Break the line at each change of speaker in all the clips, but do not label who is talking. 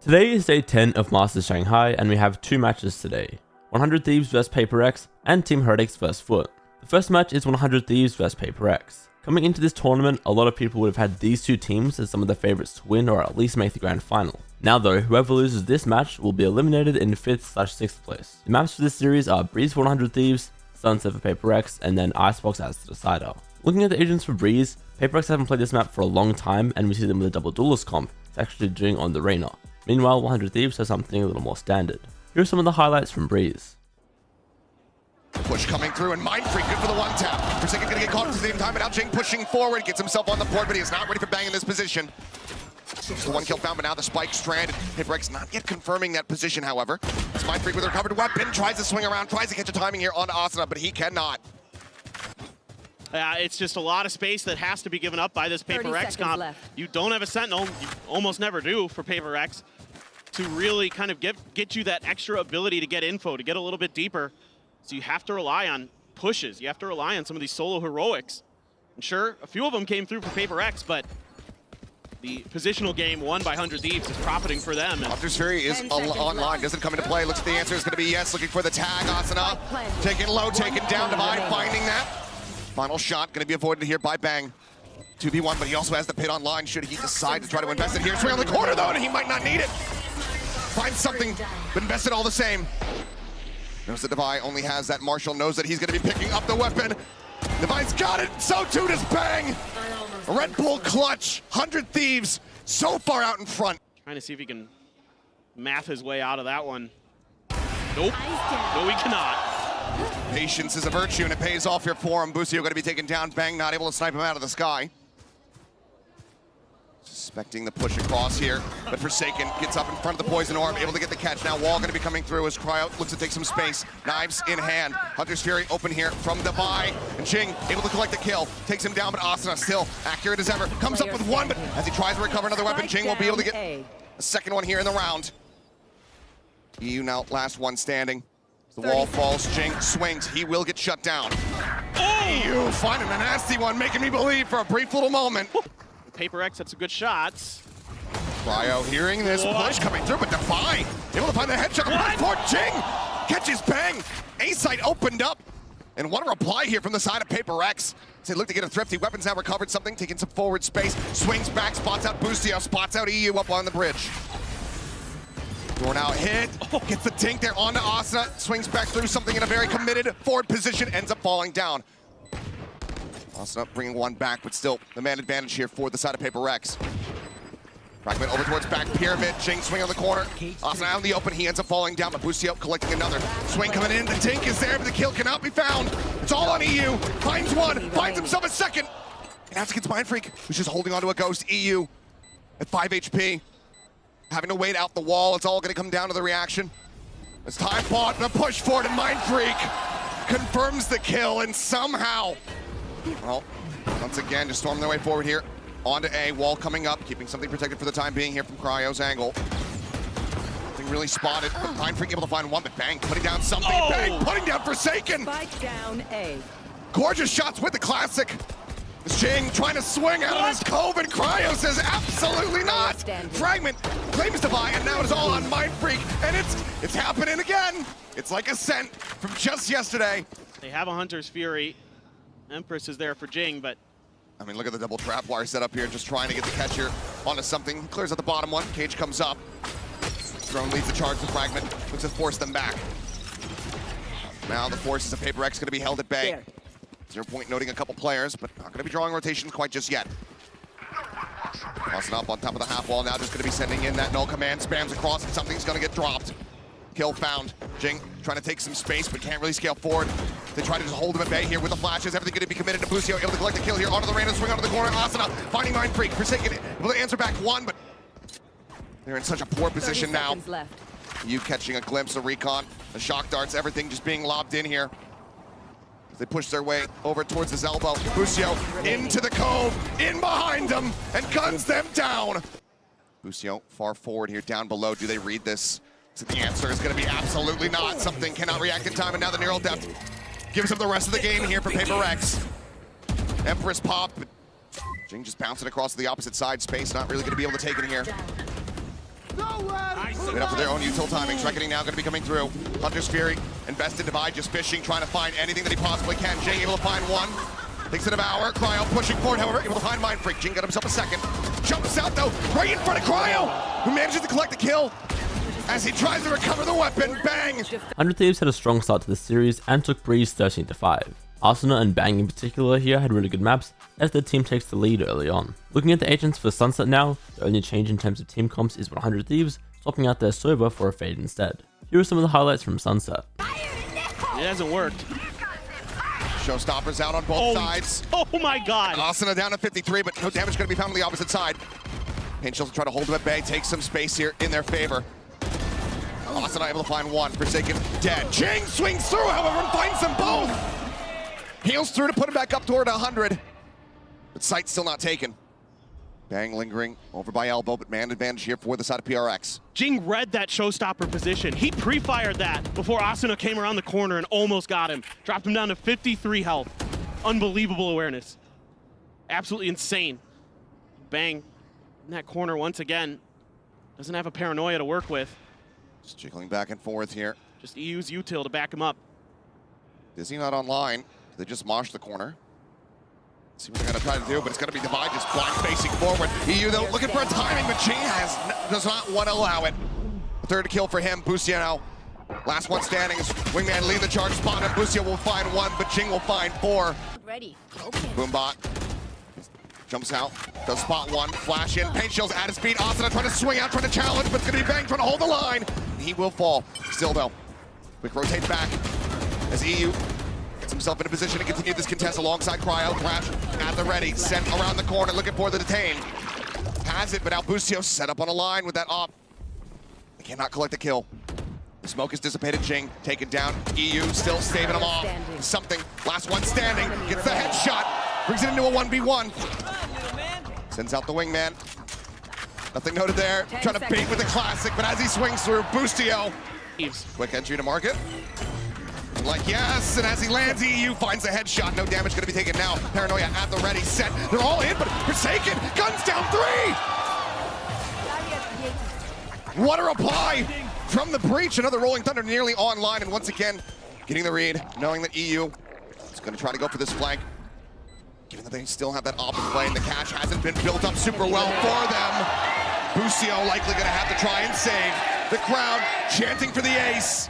Today is day 10 of Masters Shanghai and we have two matches today. 100 Thieves vs PRX and Team Heretics vs FUT. The first match is 100 Thieves vs PRX. Coming into this tournament, a lot of people would have had these two teams as some of the favourites to win or at least make the grand final. Now though, whoever loses this match will be eliminated in 5th/6th place. The maps for this series are Breeze for 100 Thieves, Sunset for PRX, and then Icebox as the decider. Looking at the agents for Breeze, PRX haven't played this map for a long time and we see them with a double duelist comp. It's actually doing on the Reyna. Meanwhile, 100 Thieves has something a little more standard. Here are some of the highlights from Breeze.
Push coming through and Mindfreak, good for the one tap. Forsaken gonna get caught at the same time, and now Jing pushing forward, gets himself on the board, but he is not ready for bang in this position. It's the one kill found, but now the spike stranded. PRX not yet confirming that position, however. As Mindfreak with a recovered weapon, tries to swing around, tries to catch a timing here onto Asuna, but he cannot.
It's just a lot of space that has to be given up by this PRX comp. You don't have a Sentinel, you almost never do for PRX, to really kind of get you that extra ability to get info, to get a little bit deeper. So you have to rely on pushes. You have to rely on some of these solo heroics. And sure, a few of them came through for PRX, but the positional game won by 100 Thieves is profiting for them.
Hunter's Fury is online, doesn't come into play. Looks at the answer, is going to be yes, looking for the tag. Asuna taken low, taken down, Divide finding that. Final shot going to be avoided here by Bang. 2v1, but he also has the pit online should he decide to try to invest it here. Swing on the corner though, and he might not need it. Find something, but invest it all the same. Knows that Divide only has that Marshall, knows that he's going to be picking up the weapon. Divide's got it, so too does Bang. Red Bull clutch, 100 Thieves, so far out in front.
Trying to see if he can math his way out of that one. Nope, no he cannot.
Patience is a virtue, and it pays off here for him. Busio going to be taken down. Bang not able to snipe him out of the sky. Suspecting the push across here, but Forsaken gets up in front of the Poison Orb, able to get the catch. Now Wall going to be coming through as Cryo looks to take some space. Knives in hand. Hunter's Fury open here from Divide, and Jing able to collect the kill. Takes him down, but Asuna still accurate as ever. Comes up with one, but as he tries to recover another weapon, Jing will be able to get a second one here in the round. EU now last one standing. The wall falls, Jing swings, he will get shut down. Oh! EU finding a nasty one, making me believe for a brief little moment.
PRX had some good shots.
Cryo hearing this push coming through, but Divide able to find the headshot for Jing. Catches Bang. A-site opened up. And what a reply here from the side of PRX. They look to get a thrifty. Weapons now recovered something, taking some forward space. Swings back, spots out Busio, spots out EU up on the bridge. Door now hit, gets the tink there onto Asuna, swings back through something in a very committed forward position, ends up falling down. Asuna bringing one back, but still the man advantage here for the side of PRX. Fragment over towards back pyramid, Jing swing on the corner. Asuna out in the open, he ends up falling down, but Busio collecting another. Swing coming in, the tink is there, but the kill cannot be found. It's all on EU, finds one, finds himself a second. And that's against Mindfreak, who's just holding onto a ghost. EU at 5 HP. Having to wait out the wall, it's all going to come down to the reaction. As time fought and a push forward, and Mindfreak confirms the kill, and somehow, well, once again, just storming their way forward here. Onto A, wall coming up, keeping something protected for the time being here from Cryo's angle. Nothing really spotted, but Mindfreak able to find one, but Bang putting down something. Oh. Bang putting down Forsaken.
Spike down A.
Gorgeous shots with the classic. Jing trying to swing out of his cove, and Cryo says absolutely not. Fragment claims Divide, and now it's all on Mindfreak, and it's happening again. It's like Ascent from just yesterday.
They have a Hunter's Fury. Empress is there for Jing, but
I mean, look at the double trap wire set up here, just trying to get the catch here onto something. Clears out the bottom one. Cage comes up. Drone leads the charge to Fragment, looks to force them back. Now the forces of PRX going to be held at bay. There. 0 point noting a couple players, but not going to be drawing rotations quite just yet. Crossing up on top of the half wall now, just going to be sending in that null command, spams across, and something's going to get dropped. Kill found. Jing trying to take some space, but can't really scale forward. They try to just hold him at bay here with the flashes. Everything going to be committed to Busio, able to collect the kill here onto the random swing onto the corner. Asuna finding Mindfreak, Forsaken able to answer back one, but they're in such a poor position now. You catching a glimpse of recon, the shock darts, everything just being lobbed in here. They push their way over towards his elbow. Busio into the cove, in behind them, and guns them down. Busio far forward here, down below. Do they read this? So the answer is going to be absolutely not. Something cannot react in time, and now the neural depth gives them the rest of the game here for PRX. Empress popped, but Jing just bouncing across to the opposite side. Space not really going to be able to take it here. Wait up for their own util timings. Reckoning now going to be coming through. Hunter's Fury and Best in Divide just fishing, trying to find anything that he possibly can. Jing able to find one. Takes a devour. Cryo pushing forward, however, able to find Mind Freak. Jing got himself a second. Jumps out though, right in front of Cryo, who manages to collect the kill as he tries to recover the weapon. Bang!
100 Thieves had a strong start to the series and took Breeze 13-5. Arsenal and Bang in particular here had really good maps as their team takes the lead early on. Looking at the agents for Sunset now, the only change in terms of team comps is 100 Thieves swapping out their Sova for a Fade instead. Here are some of the highlights from Sunset.
It hasn't worked.
Showstoppers out on both sides.
Oh my god!
Asuna down to 53, but no damage going to be found on the opposite side. Pain Shields try to hold them at bay, take some space here in their favor. Asuna able to find one. Forsaken dead. Jing swings through, however, and finds them both. Heals through to put him back up toward 100. But Sight's still not taken. Bang lingering over by elbow, but man advantage here for the side of PRX.
Jing read that showstopper position. He pre-fired that before Asuna came around the corner and almost got him. Dropped him down to 53 health. Unbelievable awareness. Absolutely insane. Bang in that corner once again. Doesn't have a paranoia to work with.
Just jiggling back and forth here.
Just EU's util to back him up.
Dizzy not online. They just mosh the corner. See what they're going to try to do, but it's going to be Divide just blind facing forward. EU though looking for a timing, but Jing does not want to allow it. The third kill for him. Busio now last one standing. Wingman lead the charge spot, and Busio will find one, but Jing will find four.
Ready.
Boombot jumps out, does spot one, flash in, Pain Shield's at his feet. Asuna trying to swing out, trying to challenge, but it's going to be Bang trying to hold the line. He will fall. Still though, quick rotate back as EU gets himself in a position to continue this contest alongside Cryo. Crash at the ready, sent around the corner, looking for the detain. Has it, but now Busio set up on a line with that op. They cannot collect the kill. The smoke is dissipated. Jing taken down. EU still staving him off. Something. Last one standing. Gets the headshot. Brings it into a 1v1. Sends out the wingman. Nothing noted there. Trying to bait with the classic, but as he swings through, Busio. Quick entry to market. Like yes, and as he lands, EU finds a headshot. No damage going to be taken now. Paranoia at the ready, set. They're all in, but Forsaken, guns down 3! What a reply from the breach. Another Rolling Thunder nearly online, and once again, getting the read, knowing that EU is going to try to go for this flank. Given that they still have that op in play, and the cash hasn't been built up super well for them. Busio likely going to have to try and save. The crowd chanting for the ace.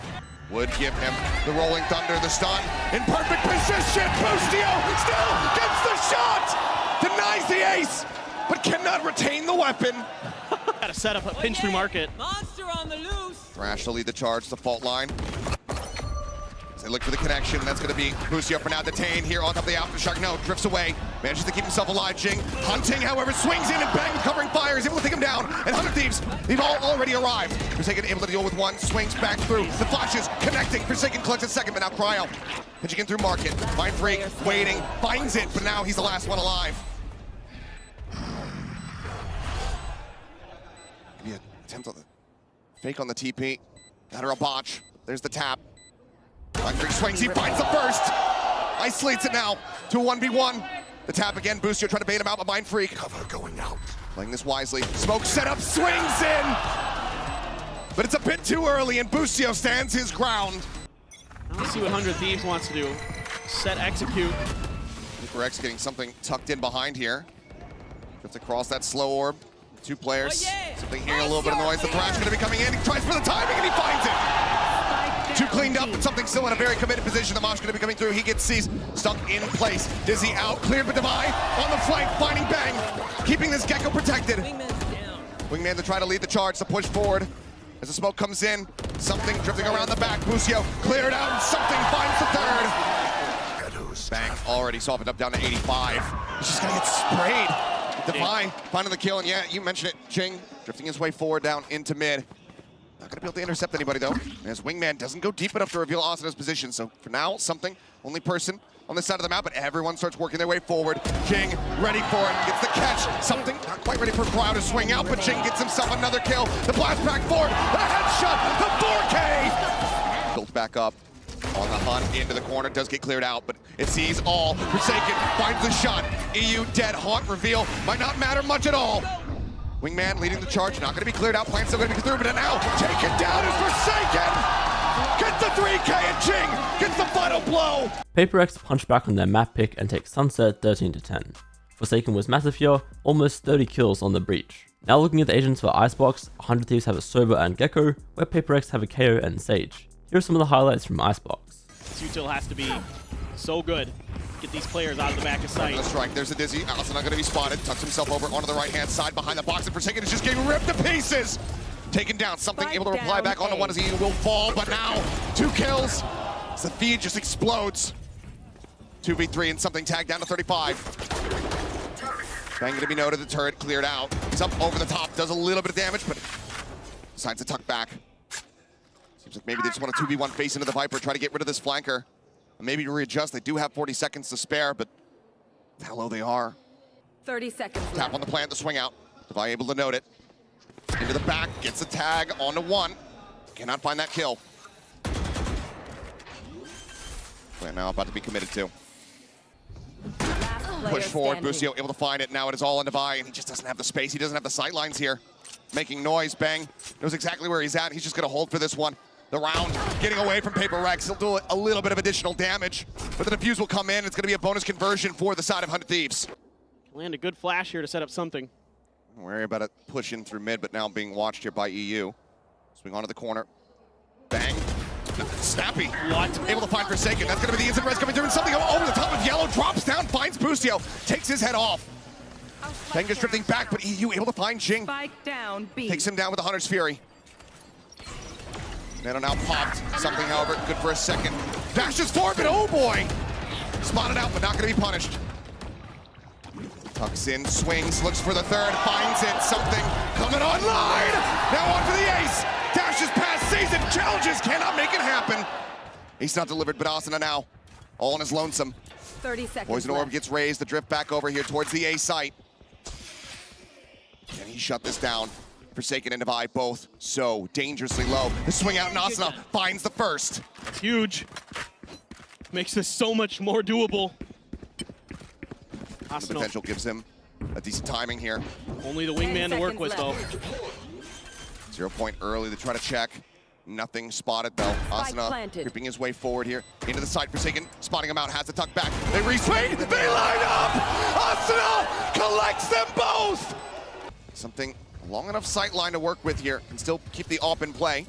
Would give him the Rolling Thunder, the stun, in perfect position. Busio still gets the shot! Denies the ace, but cannot retain the weapon.
Gotta set up a pinch through market.
Monster on the loose.
Thrash to lead the charge, the fault line. As they look for the connection, that's going to be Busio for now detained here on top of the aftershock. No, drifts away, manages to keep himself alive. Jing hunting, however, swings in and Bang with covering fire, is able to take him down. And 100 Thieves, they've all already arrived. Forsaken able to deal with one, swings back through. The flashes connecting. Forsaken collects a second, but now Cryo pitching in through market. Mind Freak waiting, finds it, but now he's the last one alive. Maybe an attempt on the fake on the TP. That or a botch. There's the tap. Mind Freak swings, he finds the first. Isolates it now to a 1v1. The tap again, Busio trying to bait him out, but Mind Freak. Cover going out. Playing this wisely. Smoke set up, swings in. But it's a bit too early, and Busio stands his ground.
Let's see what 100 Thieves wants to do. Set, execute.
PRX getting something tucked in behind here. Just across that slow orb. Two players. Something hearing a little bit of noise. The Thrash going to be coming in. He tries for the timing, and he finds it. Too cleaned up, but something still in a very committed position. The Mosh going to be coming through. He gets seized, stuck in place. Dizzy out, cleared by Divide. On the flank, finding Bang. Keeping this Gecko protected. Wingman to try to lead the charge, to push forward. As the smoke comes in, something drifting around the back. Busio cleared out, and something finds the third. Bang already softened up down to 85. He's just going to get sprayed. Divide finding the kill, and yeah, you mentioned it. Jing drifting his way forward down into mid. Not going to be able to intercept anybody, though, as Wingman doesn't go deep enough to reveal Asuna's position. So for now, something, only person on this side of the map, but everyone starts working their way forward. Jing ready for it, gets the catch. Something not quite ready for Crowd to swing out, but Jing gets himself another kill. The blast back forward, the headshot, the 4K! Built back up on the hunt into the corner, does get cleared out, but it sees all. Forsaken finds the shot. EU dead, haunt reveal, might not matter much at all. Wingman leading the charge, not going to be cleared out. Plan still going to be through, but now taken down is Forsaken. Gets the 3K and Jing gets the final blow.
PRX punched back on their map pick and take Sunset 13-10. Forsaken was massive here, almost 30 kills on the breach. Now looking at the agents for Icebox, 100 Thieves have a Sober and Gecko, where PRX have a KO and Sage. Here are some of the highlights from Icebox.
Util has to be so good. Get these players out of the back of sight.
The strike, there's a Dizzy. Allison not going to be spotted. Tucks himself over onto the right-hand side behind the box, and Forsaken is just getting ripped to pieces. Taken down, something able to reply back onto one as he will fall, but now 2 kills. As the feed just explodes. 2v3 and something tagged down to 35. Bang going to be noted, the turret cleared out. He's up over the top, does a little bit of damage, but decides to tuck back. Seems like maybe they just want a 2v1 face into the Viper, try to get rid of this flanker. And maybe readjust. They do have 40 seconds to spare, but how low they are.
30 seconds
Tap
left.
on the plant, the swing out. Devi able to note it. Into the back, gets the tag onto one. Cannot find that kill. Plant now about to be committed to. Push forward, Busio able to find it. Now it is all on Devi, and he just doesn't have the space. He doesn't have the sight lines here. Making noise, Bang. Knows exactly where he's at. He's just gonna hold for this one. The round getting away from PRX. He'll do a little bit of additional damage, but the defuse will come in. It's gonna be a bonus conversion for the side of 100 Thieves.
Land a good flash here to set up something.
Don't worry about it, push in through mid, but now being watched here by EU. Swing onto the corner. Bang. Snappy.
What?
Able to find Forsaken. That's going to be the instant res coming through, and something over the top of Yellow. Drops down, finds Busio. Takes his head off. Bang is drifting back, but EU able to find Jing.
Spike down, B.
Takes him down with the Hunter's Fury. Nano now popped. Something, however, good for a second. Dashes forward, but oh boy! Spotted out, but not going to be punished. Tucks in, swings, looks for the third, finds it. Something coming online! Now on for the ace! Dashes past season, challenges, cannot make it happen. Ace not delivered, but Asuna now all on his lonesome.
30 seconds
Poison Orb
left.
gets raised, the drift back over here towards the A site. Can he shut this down? Forsaken and Devi both so dangerously low. The swing out, and Asuna finds the first.
It's huge. Makes this so much more doable.
The
Asuna,
potential gives him a decent timing here.
only the wingman to work with, though.
0 point early to try to check. Nothing spotted though. Asuna
planted.
creeping his way forward here into the side. Forsaken spotting him out, has to tuck back. They re-swing, they line up! Asuna collects them both! Something long enough sight line to work with here. Can still keep the AWP in play.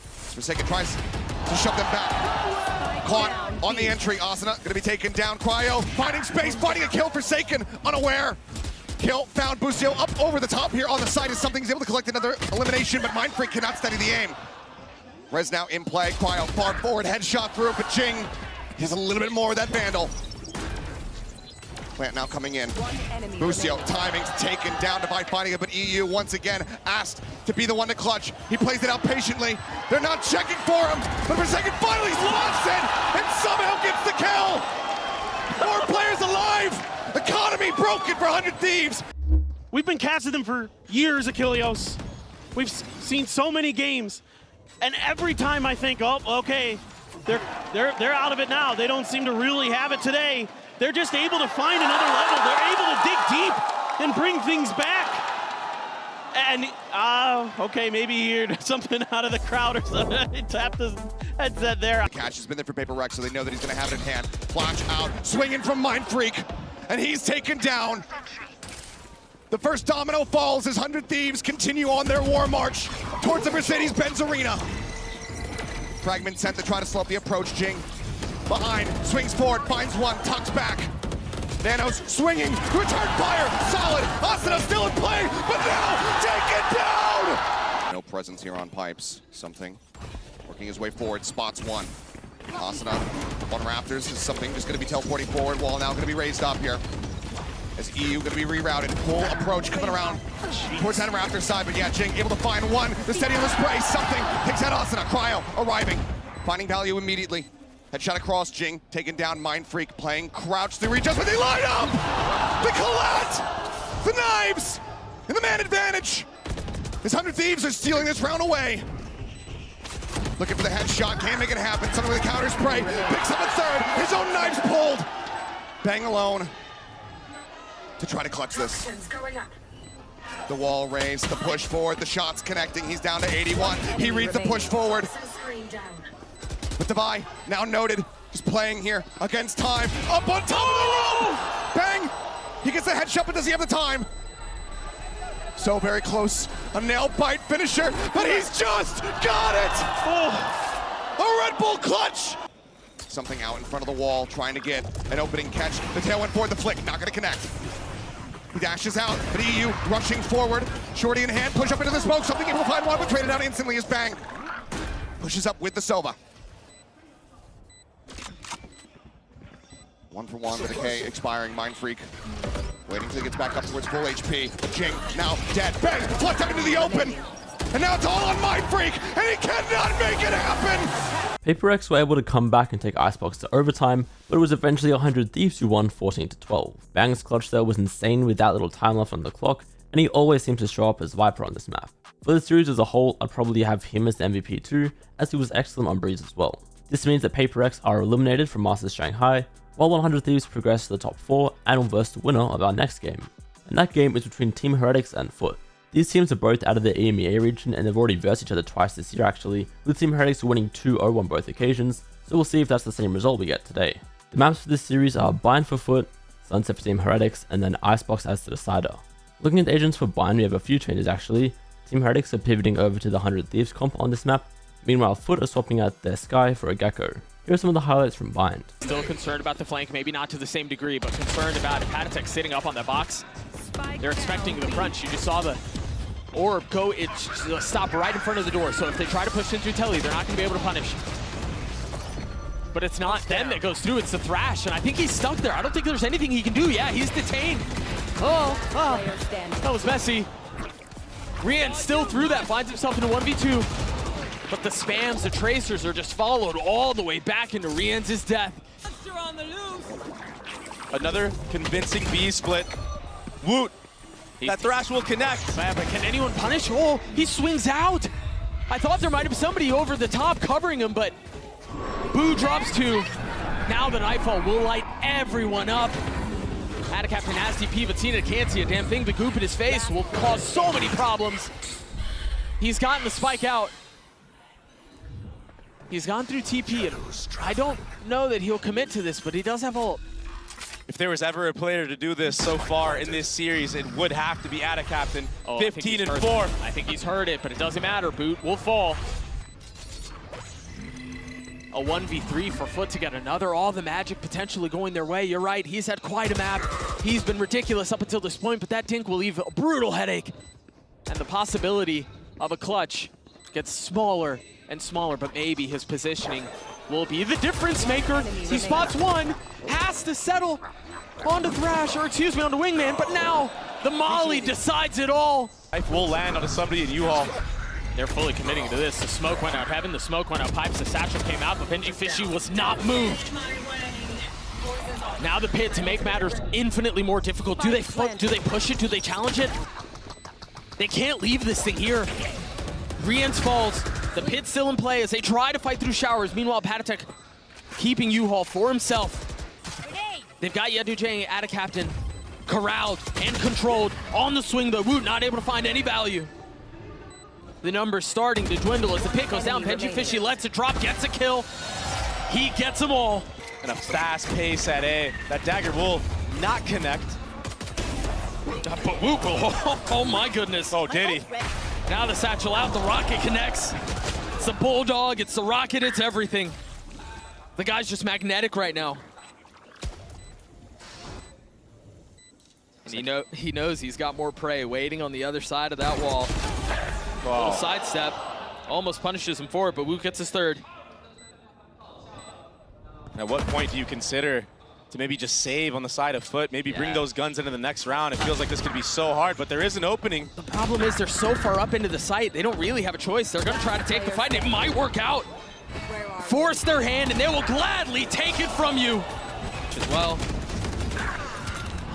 Forsaken tries to shove them back. Caught on the entry. Asuna gonna be taken down. Cryo finding space, finding a kill. Forsaken unaware. Kill found. Busio up over the top here on the side as something's able to collect another elimination, but Mindfreak cannot steady the aim. Res now in play. Cryo far forward, headshot through, but Jing has a little bit more of that Vandal. Plant now coming in. Busio timing's taken down. Devi finding it, but EU once again asked to be the one to clutch. He plays it out patiently. They're not checking for him, but Forsaken finally slots it and somehow gets the kill. More players alive. Economy broken for 100 Thieves.
We've been casting them for years, Achilleos. We've seen so many games, and every time I think, oh, okay, they're out of it now. They don't seem to really have it today. They're just able to find another level. They're able to dig deep and bring things back. And, okay, maybe he heard something out of the crowd or something. He tapped his headset there.
The catch has been there for PRX, so they know that he's going to have it in hand. Flash out, swinging from Mindfreak, and he's taken down. The first domino falls as 100 Thieves continue on their war march towards the Mercedes-Benz Arena. Fragment sent to try to slow up the approach. Jing behind, swings forward, finds one, tucks back. Nanos swinging, return fire, solid. Asuna still in play, but now taken down! No presence here on pipes. Something working his way forward, spots one. Asuna on Raptors is something just going to be teleporting forward. Wall now going to be raised up here. As EU going to be rerouted. Full approach coming around towards that Raptor side, but yeah, Jing able to find one. The steady on the spray, something takes out Asuna. Cryo arriving, finding value immediately. Headshot across, Jing taken down. Mindfreak playing crouch through readjustment. They line up! The Colette! The knives! And the man advantage! His 100 Thieves are stealing this round away. Looking for the headshot, can't make it happen. Something with a counter spray, picks up a third. His own knives pulled. Bang alone to try to clutch this. The wall raised, the push forward, the shots connecting. He's down to 81. He reads the push forward. But Devi, now noted, just playing here against time. Up on top of the room! Bang! He gets the headshot, but does he have the time? So very close. A nail bite finisher, but he's just got it! Oh. A Red Bull clutch! Something out in front of the wall, trying to get an opening catch. The tail went forward, the flick, not gonna connect. He dashes out, but EU rushing forward. Shorty in hand, push up into the smoke. Something able to find one, but traded out instantly is Bang. Pushes up with the Sova. 1 for 1, the decay expiring. Mind Freak waiting until he gets back up towards full HP. Jing now dead. Bang! Flush up into the open! And now it's all on Mind Freak, and he cannot make it happen!
PRX were able to come back and take Icebox to overtime, but it was eventually 100 Thieves who won 14-12. Bang's clutch there was insane with that little time left on the clock, and he always seems to show up as Viper on this map. For the series as a whole, I'd probably have him as the MVP too, as he was excellent on Breeze as well. This means that PRX are eliminated from Masters Shanghai, while 100 Thieves progress to the top 4 and will verse the winner of our next game. And that game is between Team Heretics and FUT. These teams are both out of the EMEA region and they've already versed each other twice this year actually, with Team Heretics winning 2-0 on both occasions, so we'll see if that's the same result we get today. The maps for this series are Bind for FUT, Sunset for Team Heretics, and then Icebox as the decider. Looking at the agents for Bind, we have a few changes actually. Team Heretics are pivoting over to the 100 Thieves comp on this map, meanwhile FUT are swapping out their Sky for a Gecko. Here are some of the highlights from Bind.
Still concerned about the flank, maybe not to the same degree, but concerned about Heretics sitting up on the box. They're expecting the crunch. You just saw the orb go, it stop right in front of the door. So if they try to push in through Telly, they're not going to be able to punish. But it's not them that goes through, it's the Thrash, and I think he's stuck there. I don't think there's anything he can do. Yeah, he's detained. Oh, that was messy. Rian still through that, finds himself in a 1v2. But the spams, the tracers are just followed all the way back into Rian's death.
Another convincing B split. Woot. That Thrash will connect.
But can anyone punish? Oh, he swings out. I thought there might have been somebody over the top covering him, but Boo drops 2. Now the Nightfall will light everyone up. Captain has TP, but Cena can't see a damn thing. The goop in his face will cause so many problems. He's gotten the spike out. He's gone through TP, and I don't know that he'll commit to this, but he does have ult.
If there was ever a player to do this so far in this series, it would have to be Captain. 15 and 4.
I think he's heard it, but it doesn't matter. Boot will fall. A 1v3 for FUT to get another. All the magic potentially going their way. You're right, he's had quite a map. He's been ridiculous up until this point, but that dink will leave a brutal headache. And the possibility of a clutch gets smaller and smaller, but maybe his positioning will be the difference maker. He spots one, has to settle onto Thrash, or excuse me, onto Wingman, but now the Molly decides it all.
Life will land onto somebody in U-Haul.
They're fully committing to this. The smoke went out heaven, the smoke went out pipes, the satchel came out, but Benji Fishy was not moved. Now the pit, to make matters infinitely more difficult. Do they push it? Do they challenge it? They can't leave this thing here. Rian's falls. The pit's still in play as they try to fight through showers. Meanwhile, Patatek keeping U-Haul for himself. They've got Yadujang at a captain, corralled and controlled on the swing, though. Woot not able to find any value. The numbers starting to dwindle as the pit goes down. Benji Fishy lets it drop, gets a kill. He gets them all.
And a fast pace at A. That dagger will not connect.
But Woot, oh my goodness.
Oh, did he?
Now the satchel out, the rocket connects. It's the bulldog, it's the rocket, it's everything. The guy's just magnetic right now. And he knows he's got more prey waiting on the other side of that wall.
Wow.
Little sidestep, almost punishes him for it, but Woot gets his third.
At what point do you consider to maybe just save on the side of FUT, maybe bring those guns into the next round? It feels like this could be so hard, but there is an opening.
The problem is they're so far up into the site, they don't really have a choice. They're gonna try to take the fight, and it might work out. Force their hand, and they will gladly take it from you. As well.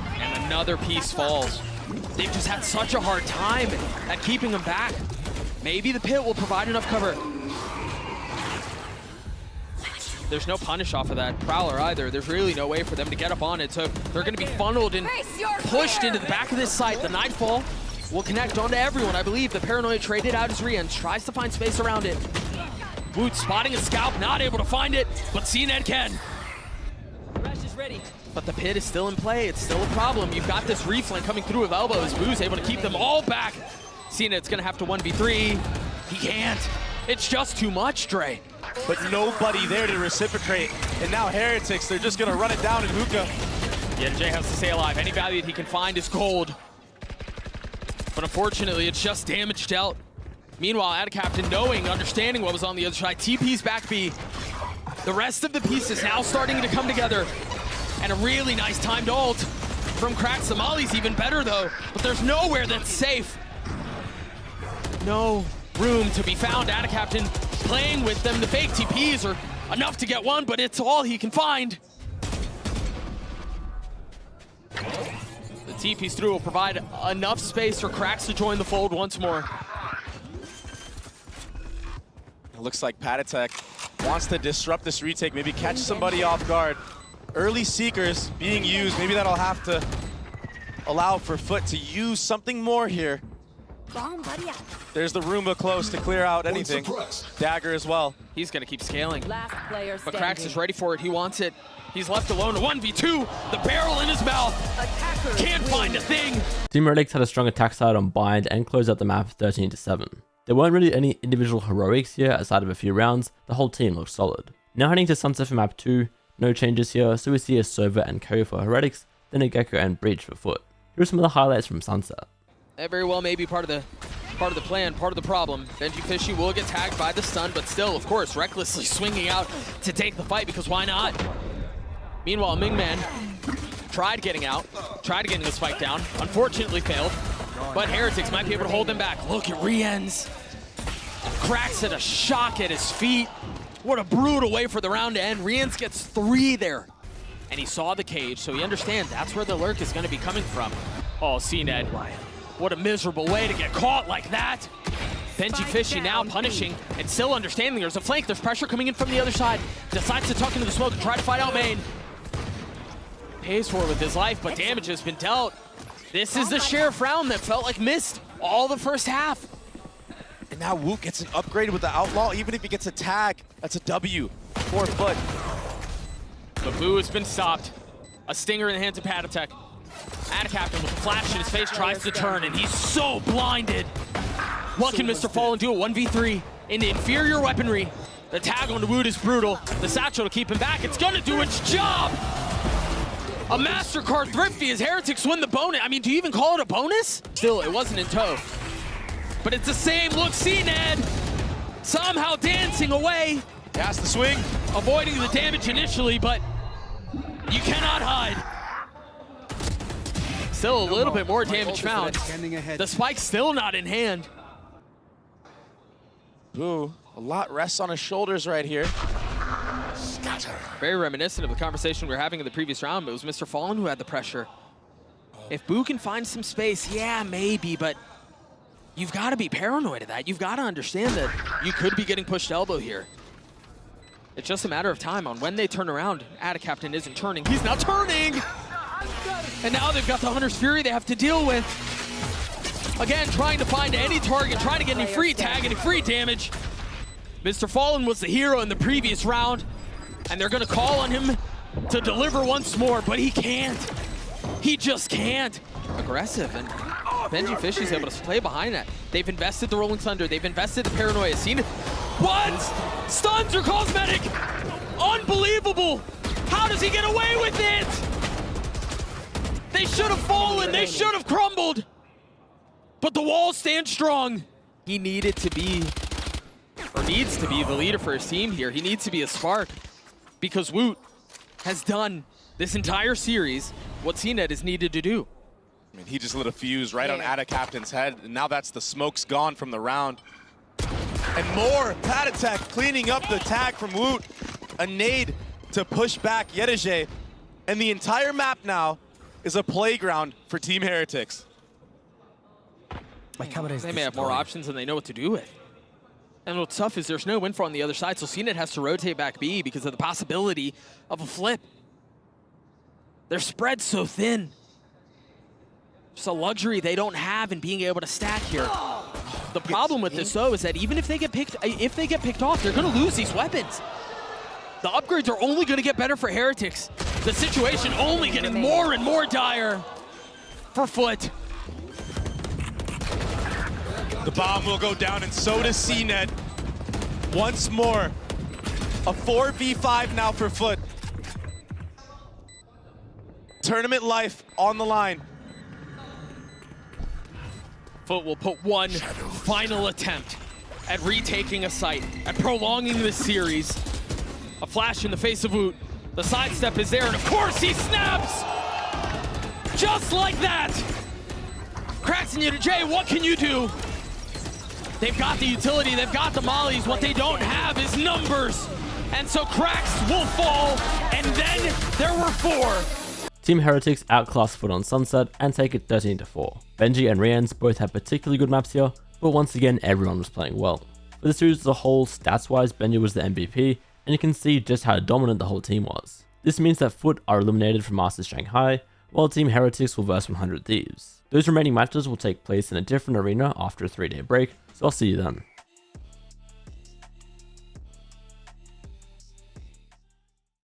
And another piece falls. They've just had such a hard time at keeping them back. Maybe the pit will provide enough cover. There's no punish off of that Prowler either. There's really no way for them to get up on it, so they're going to be funneled and pushed into the back of this site. The Nightfall will connect onto everyone. I believe the Paranoia traded out his re-ends, tries to find space around it. Woot spotting a scalp, not able to find it, but CNED can. Rush is ready. But the pit is still in play. It's still a problem. You've got this reflank coming through with elbows. Boo's able to keep them all back. CNED's gonna have to 1v3. He can't. It's just too much, Dre.
But nobody there to reciprocate. And now Heretics, they're just gonna run it down in hookah.
Yeah, Jay has to stay alive. Any value that he can find is gold. But unfortunately, it's just damage dealt. Meanwhile, Adcaptain, knowing, understanding what was on the other side, TP's back B. The rest of the pieces now starting to come together. And a really nice timed ult from Crack. Somali's even better though, but there's nowhere that's safe. No room to be found. Adcaptain playing with them. The fake TPs are enough to get one, but it's all he can find. The TPs through will provide enough space for Cracks to join the fold once more.
It looks like Patatek wants to disrupt this retake, maybe catch somebody off guard. Early Seekers being used, maybe that'll have to allow for FUT to use something more here. There's the Roomba close to clear out anything. Dagger as well.
He's gonna keep scaling.
Last player
But
standing.
Cracks is ready for it, he wants it. He's left alone, 1v2, the barrel in his mouth.
Attackers
Can't
win.
find a thing.
Team Heretics had a strong attack side on Bind and closed out the map 13-7. There weren't really any individual heroics here aside of a few rounds, the whole team looked solid. Now heading to Sunset for map 2, no changes here, so we see a Sova and Ko for Heretics, then a Gecko and Breach for FUT. Here are some of the highlights from Sunset.
That very well may be part of the plan, part of the problem. Benji Fishy will get tagged by the stun, but still, of course, recklessly swinging out to take the fight, because why not? Meanwhile, Mingman tried getting the spike down, unfortunately failed, but Heretics might be able to hold them back. Look at re-ends. Cracks at a shock at his feet. What a brutal way for the round to end. Re-ends gets 3 there. And he saw the cage, so he understands that's where the lurk is gonna be coming from. Oh, CNED. What a miserable way to get caught like that. Benji Fishy now punishing and still understanding there's a flank, there's pressure coming in from the other side. Decides to tuck into the smoke and try to fight out main. Pays for it with his life, but damage has been dealt. This is the Sheriff round that felt like missed all the first half.
And now Woot gets an upgrade with the Outlaw. Even if he gets a tag, that's a W for FUT.
But Boo has been stopped. A stinger in the hands of Patatek. Adcaptain with a flash in his face tries to turn, and he's so blinded. What can Mr. Fallen do? A 1v3 into inferior weaponry. The tag on the Woot is brutal. The satchel to keep him back. It's gonna do its job. A MasterCard Thrifty as Heretics win the bonus. I mean, do you even call it a bonus? Still, it wasn't in tow. But it's the same look. CNED somehow dancing away.
He has to swing.
Avoiding the damage initially, but you cannot hide. Still a little bit more damage found. The spike's still not in hand.
Boo, a lot rests on his shoulders right here.
Very reminiscent of the conversation we were having in the previous round, but it was Mr. Fallen who had the pressure. If Boo can find some space, yeah, maybe, but you've got to be paranoid of that. You've got to understand that you could be getting pushed elbow here. It's just a matter of time on when they turn around. Adcaptain isn't turning. He's not turning! And now they've got the Hunter's Fury they have to deal with. Again, trying to find any target, trying to get any free tag, any free damage. Mr. Fallen was the hero in the previous round, and they're gonna call on him to deliver once more, but he can't. He just can't. Aggressive, and Benji Fishy's able to play behind that. They've invested the Rolling Thunder, they've invested the Paranoia. Seen it? What? Stuns are cosmetic! Unbelievable! How does he get away with it? They should have fallen, they should have crumbled. But the wall stands strong. He needed to be, or needs to be, the leader for his team here. He needs to be a spark, because Woot has done this entire series what CNED is needed to do.
I mean, he just lit a fuse right on Adcaptain's head, and now that's the smoke's gone from the round. And more Patatek cleaning up the tag from Woot. A nade to push back Yedije. And the entire map now is a playground for Team Heretics.
They may have more options than they know what to do with. And what's tough is there's no info on the other side, so CNED has to rotate back B because of the possibility of a flip. They're spread so thin. It's a luxury they don't have in being able to stack here. The problem with this though is that even if they get picked off, they're gonna lose these weapons. The upgrades are only gonna get better for Heretics. The situation only getting more and more dire for FUT.
The bomb will go down, and so does CNET. Once more, a 4v5 now for FUT. Tournament life on the line.
FUT will put one final attempt at retaking a site, at prolonging this series. A flash in the face of Woot. The sidestep is there, and of course he snaps! Just like that! Cracks and Jay, what can you do? They've got the utility, they've got the mollies. What they don't have is numbers. And so Cracks will fall, and then there were 4.
Team Heretics outclassed FUT on Sunset and take it 13-4. Benji and Rians both had particularly good maps here, but once again everyone was playing well. For the series as a whole, stats-wise, Benji was the MVP, and you can see just how dominant the whole team was. This means that FUT are eliminated from Masters Shanghai, while Team Heretics will verse 100 Thieves. Those remaining matches will take place in a different arena after a 3-day break, so I'll see you then.